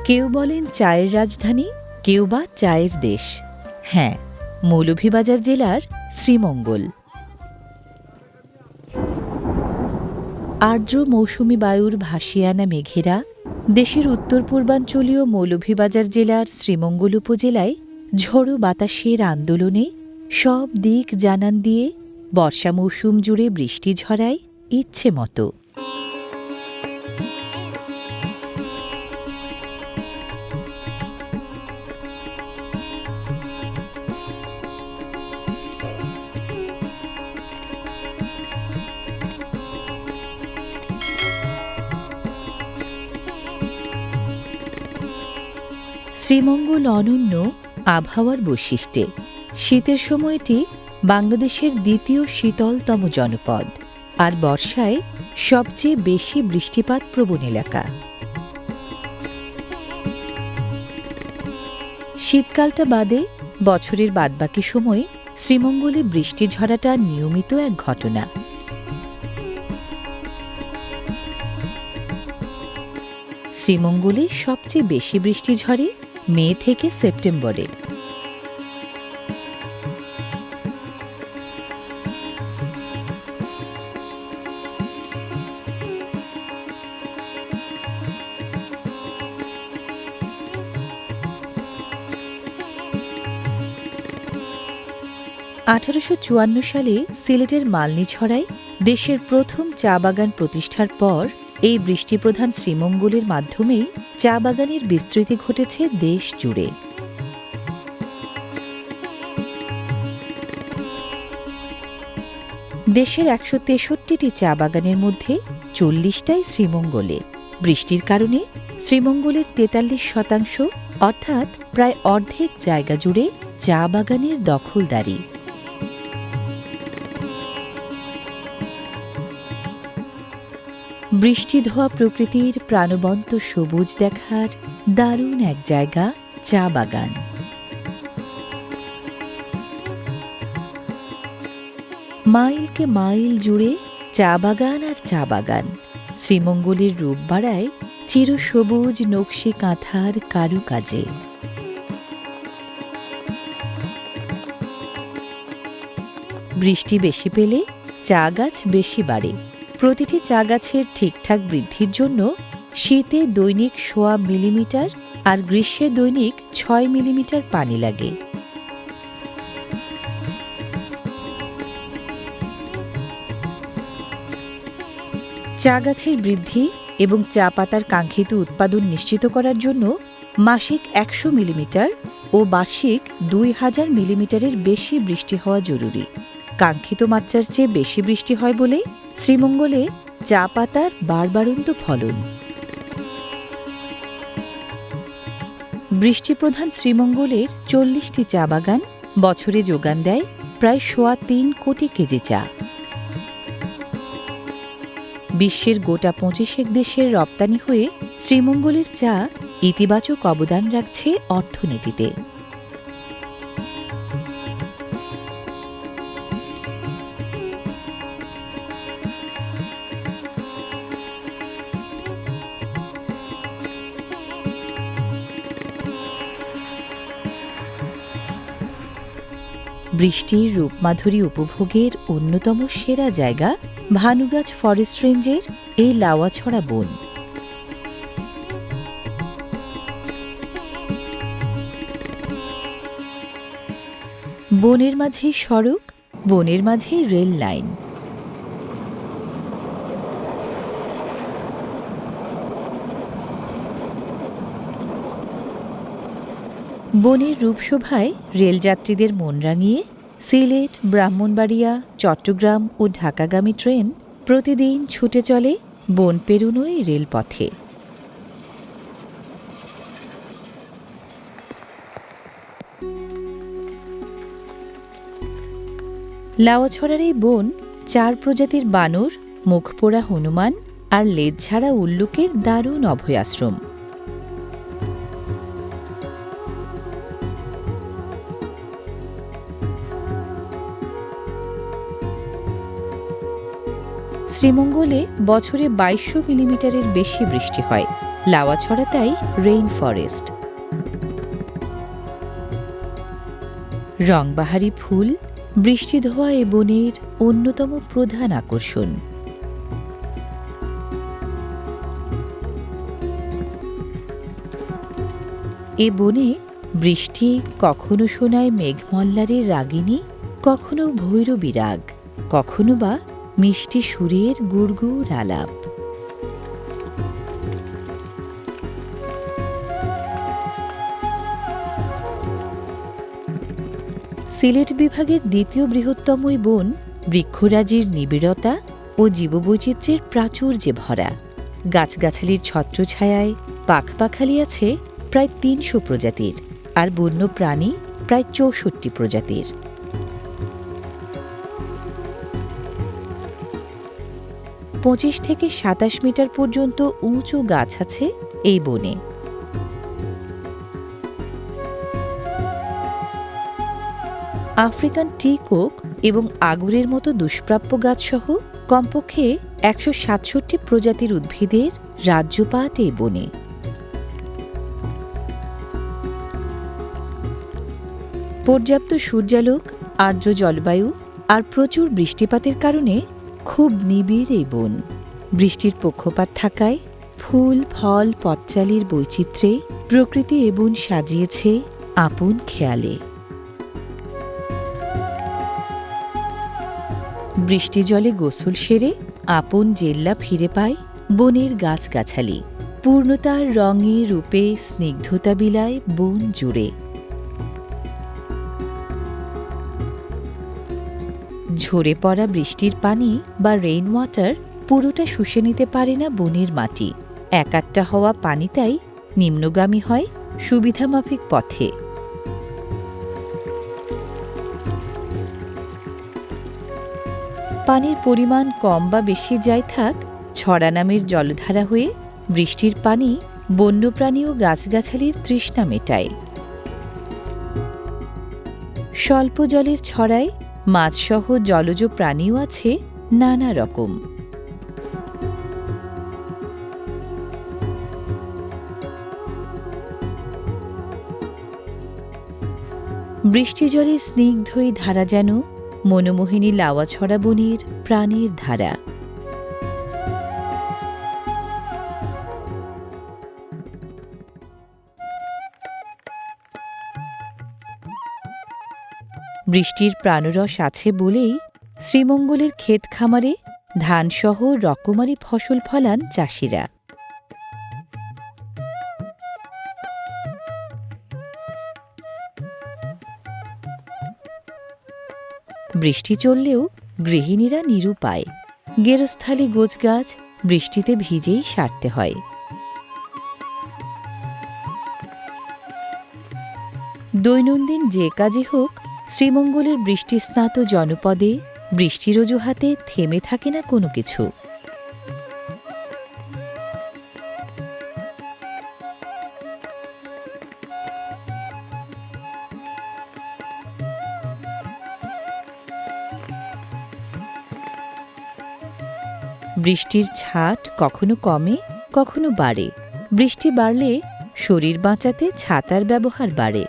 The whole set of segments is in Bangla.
কেউ বলেন চায়ের রাজধানী, কেউ বা চায়ের দেশ। হ্যাঁ, মৌলভীবাজার জেলার শ্রীমঙ্গল। আর্দ্র মৌসুমি বায়ুর ভাসিয়ে আনা মেঘেরা দেশের উত্তর পূর্বাঞ্চলীয় মৌলভীবাজার জেলার শ্রীমঙ্গল উপজেলায় ঝোড়ো বাতাসের আন্দোলনে সব দিক জানান দিয়ে বর্ষা মৌসুম জুড়ে বৃষ্টি ঝরায় ইচ্ছে মতো। শ্রীমঙ্গল অনন্য আবহাওয়ার বৈশিষ্ট্যে শীতের সময়টি বাংলাদেশের দ্বিতীয় শীতলতম জনপদ, আর বর্ষায় সবচেয়ে বেশি বৃষ্টিপাত প্রবণ এলাকা। শীতকালটা বাদে বছরের বাদবাকি সময়ে শ্রীমঙ্গলে বৃষ্টি ঝরাটা নিয়মিত এক ঘটনা। শ্রীমঙ্গলে সবচেয়ে বেশি বৃষ্টি ঝরে মে থেকে সেপ্টেম্বরে। সালে সিলেটের মালনীছড়ায় দেশের প্রথম চা বাগান প্রতিষ্ঠার পর এই বৃষ্টিপ্রধান শ্রীমঙ্গলের মাধ্যমেই চা বাগানের বিস্তৃতি ঘটেছে দেশ জুড়ে। দেশের ১৬৩টি চা বাগানের মধ্যে ৪০টাই শ্রীমঙ্গলে। বৃষ্টির কারণে শ্রীমঙ্গলের ৪৩% অর্থাৎ প্রায় অর্ধেক জায়গা জুড়ে চা বাগানের দখলদারি। বৃষ্টি ধোয়া প্রকৃতির প্রাণবন্ত সবুজ দেখার দারুণ এক জায়গা চা বাগান। মাইলকে মাইল জুড়ে চা বাগান আর চা বাগান। শ্রীমঙ্গলের রূপ বাড়ায় চিরসবুজ নকশি কাঁথার কারুকাজে। বৃষ্টি বেশি পেলে চা গাছ বেশি বাড়ে। প্রতিটি চা গাছের ঠিকঠাক বৃদ্ধির জন্য শীতে দৈনিক ১.৫ মিলিমিটার আর গ্রীষ্মে দৈনিক ৬ মিলিমিটার পানি লাগে। চা গাছের বৃদ্ধি এবং চা পাতার কাঙ্ক্ষিত উৎপাদন নিশ্চিত করার জন্য মাসিক ১০০ মিলিমিটার ও বার্ষিক ২০০০ মিলিমিটারের বেশি বৃষ্টি হওয়া জরুরি। কাঙ্ক্ষিত মাত্রার চেয়ে বেশি বৃষ্টি হয় বলে শ্রীমঙ্গলে চা পাতার বাড়বাড়ন্ত ফলন। বৃষ্টিপ্রধান শ্রীমঙ্গলের ৪০টি চা বাগান বছরে যোগান দেয় প্রায় ৩.৫ কোটি কেজি চা। বিশ্বের গোটা ২৫ দেশের রপ্তানি হয়ে শ্রীমঙ্গলের চা ইতিবাচক অবদান রাখছে অর্থনীতিতে। বৃষ্টির রূপমাধুরী উপভোগের অন্যতম সেরা জায়গা ভানুগাছ ফরেস্ট রেঞ্জের এই লাওয়াছড়া বন। বনের মাঝেই সড়ক, বনের মাঝেই রেল লাইন। বনের রূপশোভায় রেলযাত্রীদের মন রাঙিয়ে সিলেট, ব্রাহ্মণবাড়িয়া, চট্টগ্রাম ও ঢাকাগামী ট্রেন প্রতিদিন ছুটে চলে বন পেরোনোই রেলপথে। লাওয়াছড়ার এই বন ৪ প্রজাতির বানর, মুখপোড়া হনুমান আর লেজঝাড়া উল্লুকের দারুণ অভয়াশ্রম। শ্রীমঙ্গলে বছরে ২২০০ মিলিমিটারের বেশি বৃষ্টি হয়। লাওয়াছড়া তাই রেইন ফরেস্ট। রংবাহারি ফুল বৃষ্টি ধোয়া এ বনের অন্যতম প্রধান আকর্ষণ। এ বনে বৃষ্টি কখনো শোনায় মেঘমল্লারের রাগিনী, কখনো ভৈরবী রাগ, কখনো বা মিষ্টি সুরের গুড়গুড় আলাপ। সিলেট বিভাগের দ্বিতীয় বৃহত্তম এই বন বৃক্ষরাজির নিবিড়তা ও জীববৈচিত্র্যের প্রাচুর্যে ভরা। গাছগাছালির ছত্রছায়ায় পাখপাখালি আছে প্রায় ৩০০ প্রজাতির, আর বন্য প্রাণী প্রায় ৬৪ প্রজাতির। পঁচিশ থেকে ২৭ মিটার পর্যন্ত উঁচু গাছ আছে এই বনে। আফ্রিকান টি ওক এবং আগরের মতো দুষ্প্রাপ্য গাছসহ কমপক্ষে ১৬৭ প্রজাতির উদ্ভিদের রাজ্যপাট এই বনে। পর্যাপ্ত সূর্যালোক, আর্দ্র জলবায়ু আর প্রচুর বৃষ্টিপাতের কারণে খুব নিবিড় এই বন। বৃষ্টির পক্ষপাত থাকায় ফুল, ফল, পথচারীর বৈচিত্র্যে প্রকৃতি এ বন সাজিয়েছে আপন খেয়ালে। বৃষ্টি জলে গোসল সেরে আপন জেল্লা ফিরে পায় বনের গাছগাছালি। পূর্ণতার রঙে রূপে স্নিগ্ধতা বিলায় বন জুড়ে। ঝরে পড়া বৃষ্টির পানি বা রেইন ওয়াটার পুরোটা শুষে নিতে পারে না বনের মাটি। একাট্টা হওয়া পানি তাই নিম্নগামী হয় সুবিধামাফিক পথে। পানির পরিমাণ কম বা বেশি যাই থাক, ছড়া নামের জলধারা হয়ে বৃষ্টির পানি বন্যপ্রাণী ও গাছগাছালির তৃষ্ণা মেটায়। স্বল্প জলের ছড়ায় মাছসহ জলজ প্রাণীও আছে নানা রকম। বৃষ্টি জলের স্নিগ্ধই ধারা যেন মনোমোহিনী লাওয়াছড়া বনের প্রাণের ধারা। বৃষ্টির প্রাণরস আছে বলেই শ্রীমঙ্গলের ক্ষেত খামারে ধানসহ রকমারি ফসল ফলান চাষিরা। বৃষ্টি চললেও গৃহিণীরা নিরুপায়। গেরস্থালি গোছগাছ বৃষ্টিতে ভিজেই সারতে হয়। দৈনন্দিন যে কাজে হোক, শ্রীমঙ্গলের বৃষ্টিস্নাত জনপদে বৃষ্টির অজুহাতে থেমে থাকে না কোনো কিছু। বৃষ্টির ছাট কখনো কমে, কখনো বাড়ে। বৃষ্টি বাড়লে শরীর বাঁচাতে ছাতার ব্যবহার বাড়ে।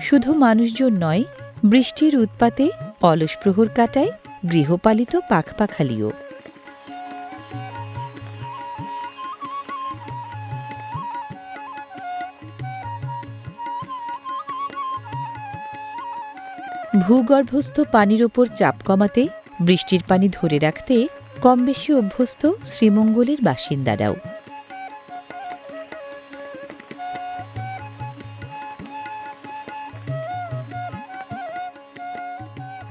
শুধু মানুষজন নয়, বৃষ্টির উৎপাতে অলস প্রহর কাটায় গৃহপালিত পাখপাখালিও। ভূগর্ভস্থ পানির ওপর চাপ কমাতে, বৃষ্টির পানি ধরে রাখতে কম বেশি অভ্যস্ত শ্রীমঙ্গলের বাসিন্দারাও।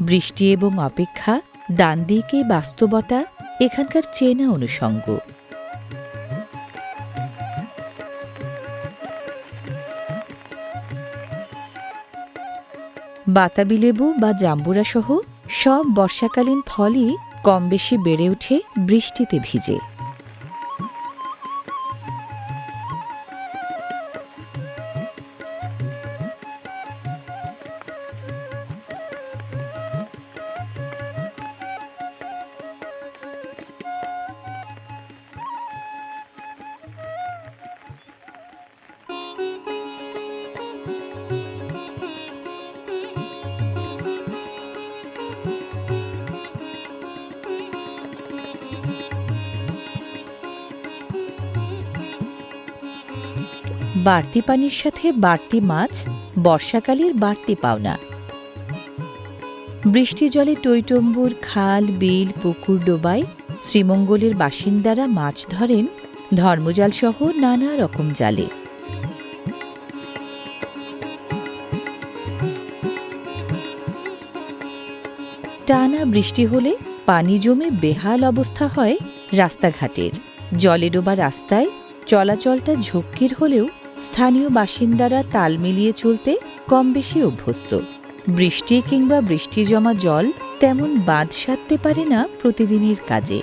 বৃষ্টি এবং অপেক্ষা, ডান দিকে বাস্তবতা এখানকার চেনা অনুষঙ্গ। বাতাবি লেবু বা জাম্বুরা সহ সব বর্ষাকালীন ফলই কম বেশি বেড়ে ওঠে বৃষ্টিতে ভিজে। বাড়তি পানির সাথে বাড়তি মাছ বর্ষাকালের বাড়তি পাওনা। বৃষ্টি জলে টইটম্বুর খাল, বিল, পুকুর ডোবায় শ্রীমঙ্গলের বাসিন্দারা মাছ ধরেন ধর্মজাল সহ নানা রকম জালে। টানা বৃষ্টি হলে পানি জমে বেহাল অবস্থা হয় রাস্তাঘাটের। জলে ডোবা রাস্তায় চলাচলটা ঝক্কির হলেও স্থানীয় বাসিন্দারা তাল মিলিয়ে চলতে কম বেশি অভ্যস্ত। বৃষ্টি কিংবা বৃষ্টি জমা জল তেমন বাঁধ সাধতে পারে না প্রতিদিনের কাজে।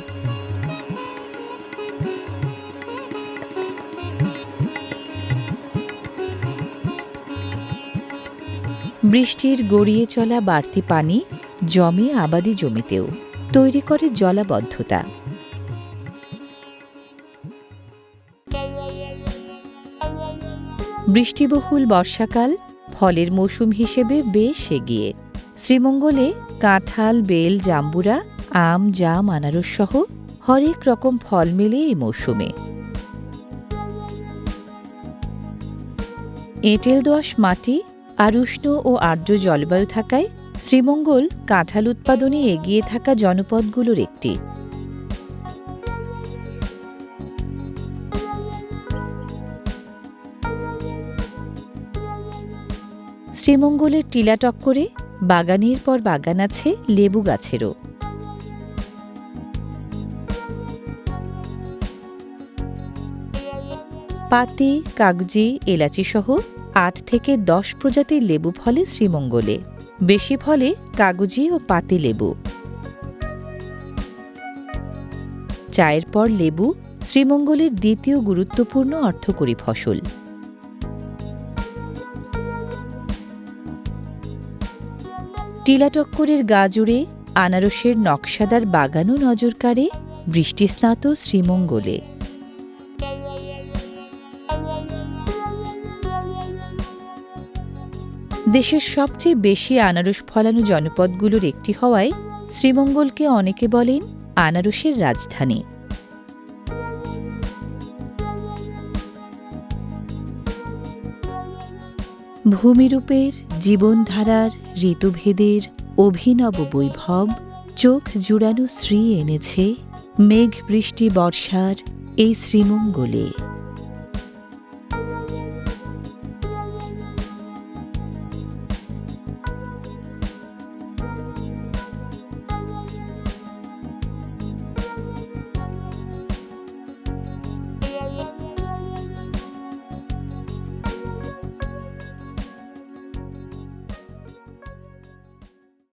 বৃষ্টির গড়িয়ে চলা বাড়তি পানি জমে আবাদি জমিতেও, তৈরি করে জলাবদ্ধতা। বৃষ্টিবহুল বর্ষাকাল ফলের মৌসুম হিসেবে বেশ এগিয়ে। শ্রীমঙ্গলে কাঁঠাল, বেল, জাম্বুরা, আম, জাম, আনারস সহ হরেক রকম ফল মেলে এই মৌসুমে। এঁটেল দোআঁশ মাটি আর উষ্ণ ও আর্দ্র জলবায়ু থাকায় শ্রীমঙ্গল কাঁঠাল উৎপাদনে এগিয়ে থাকা জনপদগুলোর একটি। শ্রীমঙ্গলের টিলাটক্করে বাগানের পর বাগান আছে লেবু গাছেরও। পাতি, কাগজি, এলাচি সহ ৮ থেকে ১০ প্রজাতির লেবু ফলে শ্রীমঙ্গলে। বেশি ফলে কাগজি ও পাতি লেবু। চায়ের পর লেবু শ্রীমঙ্গলের দ্বিতীয় গুরুত্বপূর্ণ অর্থকরী ফসল। টিলাটক্করের গা জুড়ে আনারসের নকশাদার বাগানও নজর কাড়ে বৃষ্টিস্নাত শ্রীমঙ্গলে। দেশের সবচেয়ে বেশি আনারস ফলানো জনপদগুলোর একটি হওয়ায় শ্রীমঙ্গলকে অনেকে বলেন আনারসের রাজধানী। ভূমিরূপের, জীবনধারার, ঋতুভেদের অভিনব বৈভব চোখ জুড়ানো শ্রী এনেছে মেঘ বৃষ্টি বর্ষার এই শ্রীমঙ্গলে।